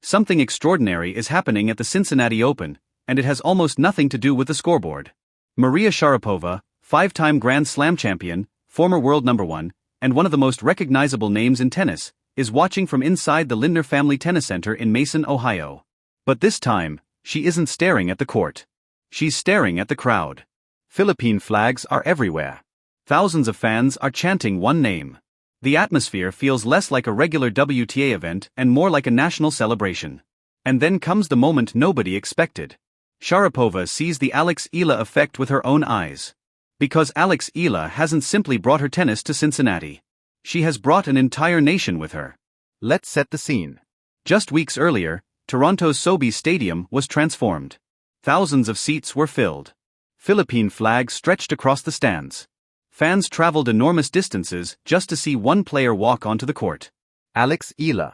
Something extraordinary is happening at the Cincinnati Open, and it has almost nothing to do with the scoreboard. Maria Sharapova, 5-time Grand Slam champion, former world number 1, and one of the most recognizable names in tennis, is watching from inside the Lindner Family Tennis Center in Mason, Ohio. But this time, she isn't staring at the court. She's staring at the crowd. Philippine flags are everywhere. Thousands of fans are chanting one name. The atmosphere feels less like a regular WTA event and more like a national celebration. And then comes the moment nobody expected. Sharapova sees the Alex Eala effect with her own eyes. Because Alex Eala hasn't simply brought her tennis to Cincinnati. She has brought an entire nation with her. Let's set the scene. Just weeks earlier, Toronto's Sobeys Stadium was transformed. Thousands of seats were filled. Philippine flags stretched across the stands. Fans traveled enormous distances just to see one player walk onto the court. Alex Eala.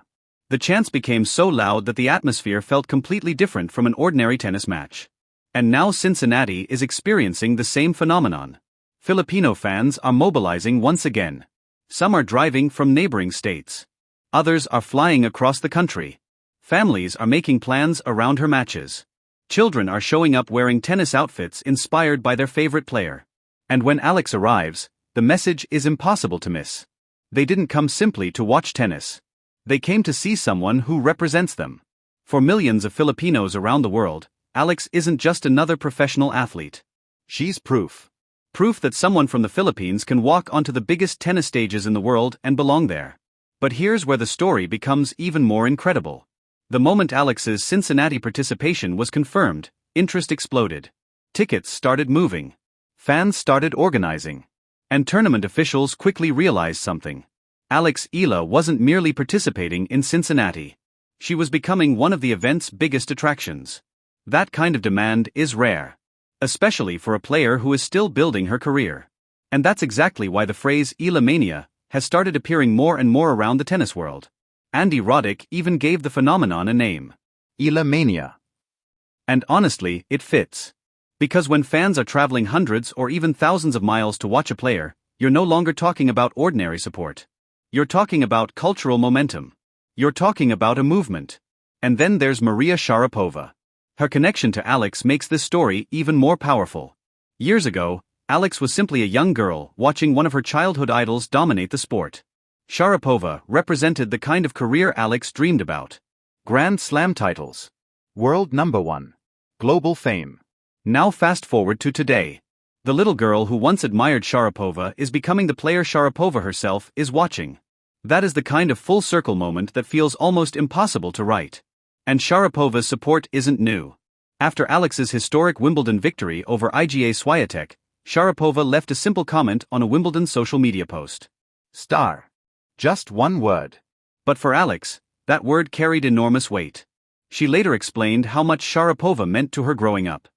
The chants became so loud that the atmosphere felt completely different from an ordinary tennis match. And now Cincinnati is experiencing the same phenomenon. Filipino fans are mobilizing once again. Some are driving from neighboring states. Others are flying across the country. Families are making plans around her matches. Children are showing up wearing tennis outfits inspired by their favorite player. And when Alex arrives, the message is impossible to miss. They didn't come simply to watch tennis. They came to see someone who represents them. For millions of Filipinos around the world, Alex isn't just another professional athlete. She's proof. Proof that someone from the Philippines can walk onto the biggest tennis stages in the world and belong there. But here's where the story becomes even more incredible. The moment Alex's Cincinnati participation was confirmed, interest exploded. Tickets started moving. Fans started organizing. And tournament officials quickly realized something. Alex Eala wasn't merely participating in Cincinnati. She was becoming one of the event's biggest attractions. That kind of demand is rare. Especially for a player who is still building her career. And that's exactly why the phrase Eala Mania has started appearing more and more around the tennis world. Andy Roddick even gave the phenomenon a name. Eala Mania. And honestly, it fits. Because when fans are traveling hundreds or even thousands of miles to watch a player, you're no longer talking about ordinary support. You're talking about cultural momentum. You're talking about a movement. And then there's Maria Sharapova. Her connection to Alex makes this story even more powerful. Years ago, Alex was simply a young girl watching one of her childhood idols dominate the sport. Sharapova represented the kind of career Alex dreamed about. Grand Slam titles. World number 1. Global fame. Now fast forward to today. The little girl who once admired Sharapova is becoming the player Sharapova herself is watching. That is the kind of full circle moment that feels almost impossible to write. And Sharapova's support isn't new. After Alex's historic Wimbledon victory over Iga Swiatek, Sharapova left a simple comment on a Wimbledon social media post. Star. Just one word. But for Alex, that word carried enormous weight. She later explained how much Sharapova meant to her growing up.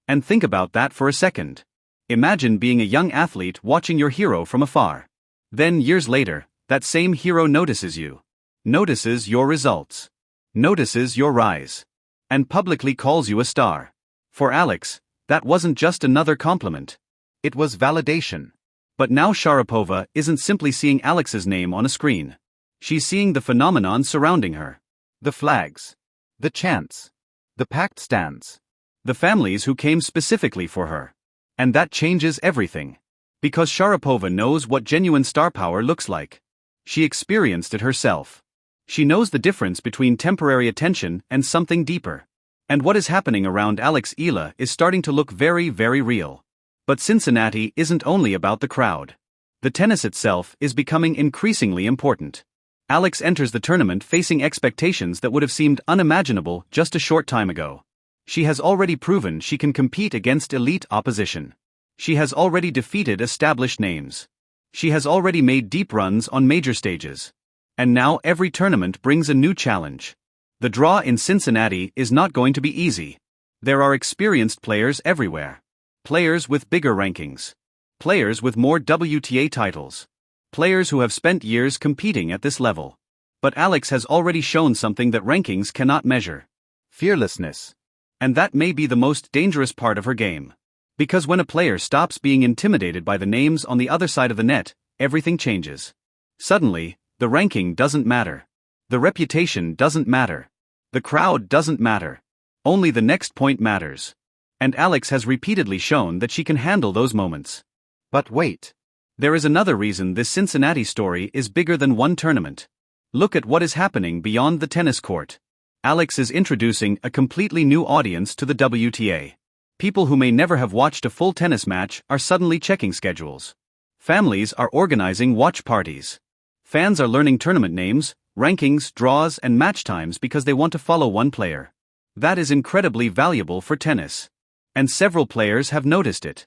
And think about that for a second. Imagine being a young athlete watching your hero from afar. Then years later, that same hero notices you. Notices your results. Notices your rise. And publicly calls you a star. For Alex, that wasn't just another compliment. It was validation. But now Sharapova isn't simply seeing Alex's name on a screen. She's seeing the phenomenon surrounding her. The flags. The chants. The packed stands. The families who came specifically for her. And that changes everything. Because Sharapova knows what genuine star power looks like. She experienced it herself. She knows the difference between temporary attention and something deeper. And what is happening around Alex Eala is starting to look very, very real. But Cincinnati isn't only about the crowd. The tennis itself is becoming increasingly important. Alex enters the tournament facing expectations that would have seemed unimaginable just a short time ago. She has already proven she can compete against elite opposition. She has already defeated established names. She has already made deep runs on major stages. And now every tournament brings a new challenge. The draw in Cincinnati is not going to be easy. There are experienced players everywhere. Players with bigger rankings. Players with more WTA titles. Players who have spent years competing at this level. But Alex has already shown something that rankings cannot measure. Fearlessness. And that may be the most dangerous part of her game. Because when a player stops being intimidated by the names on the other side of the net, everything changes. Suddenly, the ranking doesn't matter. The reputation doesn't matter. The crowd doesn't matter. Only the next point matters. And Alex has repeatedly shown that she can handle those moments. But wait. There is another reason this Cincinnati story is bigger than one tournament. Look at what is happening beyond the tennis court. Alex is introducing a completely new audience to the WTA. People who may never have watched a full tennis match are suddenly checking schedules. Families are organizing watch parties. Fans are learning tournament names, rankings, draws, and match times because they want to follow one player. That is incredibly valuable for tennis. And several players have noticed it.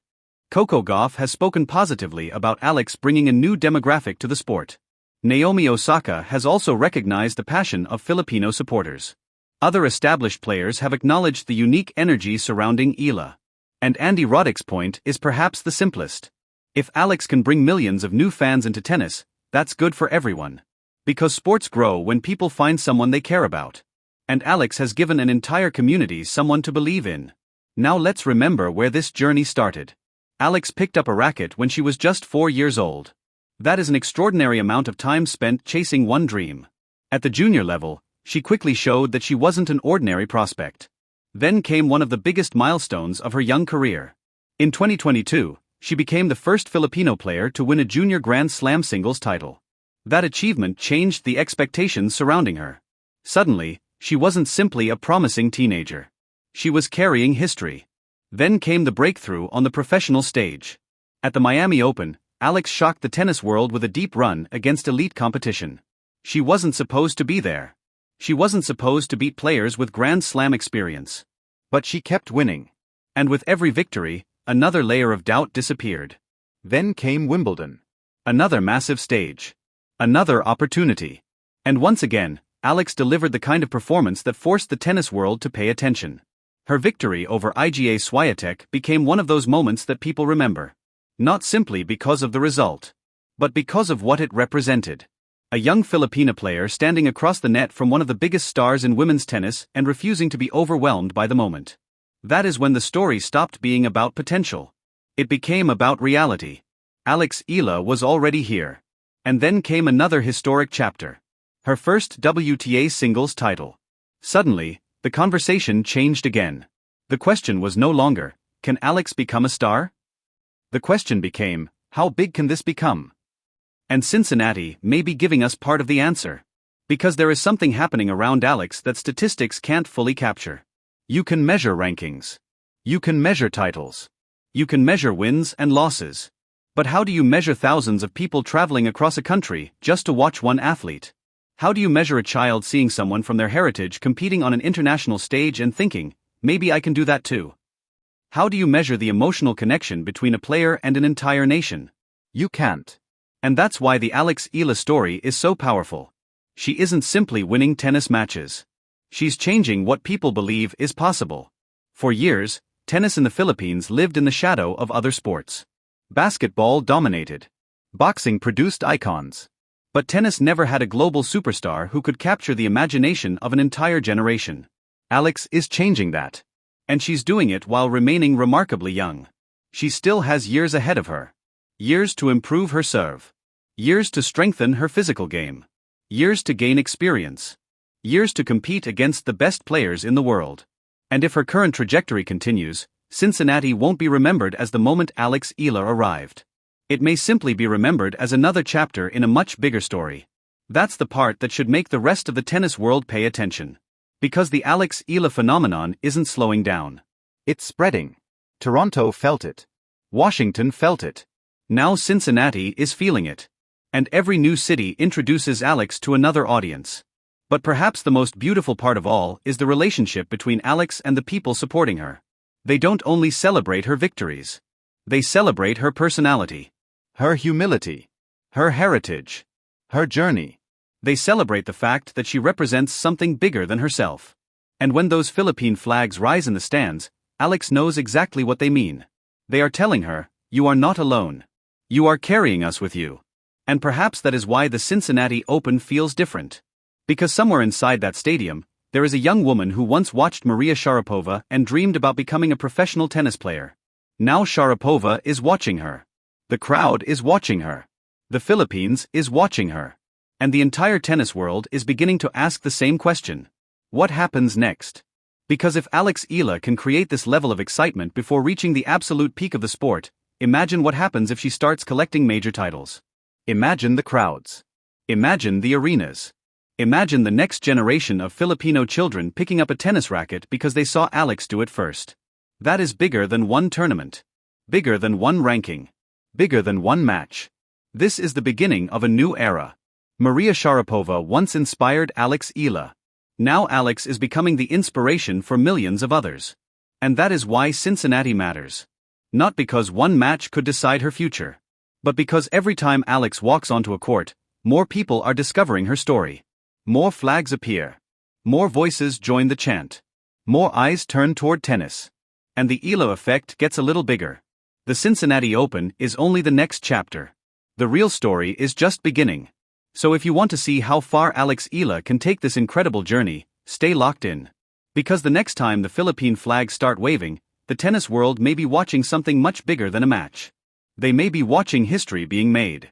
Coco Gauff has spoken positively about Alex bringing a new demographic to the sport. Naomi Osaka has also recognized the passion of Filipino supporters. Other established players have acknowledged the unique energy surrounding Eala. And Andy Roddick's point is perhaps the simplest. If Alex can bring millions of new fans into tennis, that's good for everyone. Because sports grow when people find someone they care about. And Alex has given an entire community someone to believe in. Now let's remember where this journey started. Alex picked up a racket when she was just 4 years old. That is an extraordinary amount of time spent chasing one dream. At the junior level, she quickly showed that she wasn't an ordinary prospect. Then came one of the biggest milestones of her young career. In 2022, she became the first Filipino player to win a junior Grand Slam singles title. That achievement changed the expectations surrounding her. Suddenly, she wasn't simply a promising teenager. She was carrying history. Then came the breakthrough on the professional stage. At the Miami Open, Alex shocked the tennis world with a deep run against elite competition. She wasn't supposed to be there. She wasn't supposed to beat players with Grand Slam experience. But she kept winning. And with every victory, another layer of doubt disappeared. Then came Wimbledon. Another massive stage. Another opportunity. And once again, Alex delivered the kind of performance that forced the tennis world to pay attention. Her victory over Iga Swiatek became one of those moments that people remember. Not simply because of the result, but because of what it represented. A young Filipina player standing across the net from one of the biggest stars in women's tennis and refusing to be overwhelmed by the moment. That is when the story stopped being about potential. It became about reality. Alex Eala was already here. And then came another historic chapter. Her first WTA singles title. Suddenly, the conversation changed again. The question was no longer, can Alex become a star? The question became, how big can this become? And Cincinnati may be giving us part of the answer. Because there is something happening around Alex that statistics can't fully capture. You can measure rankings. You can measure titles. You can measure wins and losses. But how do you measure thousands of people traveling across a country just to watch one athlete? How do you measure a child seeing someone from their heritage competing on an international stage and thinking, maybe I can do that too? How do you measure the emotional connection between a player and an entire nation? You can't. And that's why the Alex Eala story is so powerful. She isn't simply winning tennis matches. She's changing what people believe is possible. For years, tennis in the Philippines lived in the shadow of other sports. Basketball dominated. Boxing produced icons. But tennis never had a global superstar who could capture the imagination of an entire generation. Alex is changing that. And she's doing it while remaining remarkably young. She still has years ahead of her. Years to improve her serve. Years to strengthen her physical game. Years to gain experience. Years to compete against the best players in the world. And if her current trajectory continues, Cincinnati won't be remembered as the moment Alex Eala arrived. It may simply be remembered as another chapter in a much bigger story. That's the part that should make the rest of the tennis world pay attention. Because the Alex Eala phenomenon isn't slowing down. It's spreading. Toronto felt it. Washington felt it. Now Cincinnati is feeling it. And every new city introduces Alex to another audience. But perhaps the most beautiful part of all is the relationship between Alex and the people supporting her. They don't only celebrate her victories. They celebrate her personality. Her humility. Her heritage. Her journey. They celebrate the fact that she represents something bigger than herself. And when those Philippine flags rise in the stands, Alex knows exactly what they mean. They are telling her, you are not alone. You are carrying us with you. And perhaps that is why the Cincinnati Open feels different. Because somewhere inside that stadium, there is a young woman who once watched Maria Sharapova and dreamed about becoming a professional tennis player. Now Sharapova is watching her. The crowd is watching her. The Philippines is watching her. And the entire tennis world is beginning to ask the same question. What happens next? Because if Alex Eala can create this level of excitement before reaching the absolute peak of the sport, imagine what happens if she starts collecting major titles. Imagine the crowds. Imagine the arenas. Imagine the next generation of Filipino children picking up a tennis racket because they saw Alex do it first. That is bigger than one tournament. Bigger than one ranking. Bigger than one match. This is the beginning of a new era. Maria Sharapova once inspired Alex Eala. Now Alex is becoming the inspiration for millions of others. And that is why Cincinnati matters. Not because one match could decide her future, but because every time Alex walks onto a court, more people are discovering her story. More flags appear. More voices join the chant. More eyes turn toward tennis. And the Eala effect gets a little bigger. The Cincinnati Open is only the next chapter. The real story is just beginning. So if you want to see how far Alex Eala can take this incredible journey, stay locked in. Because the next time the Philippine flags start waving, the tennis world may be watching something much bigger than a match. They may be watching history being made.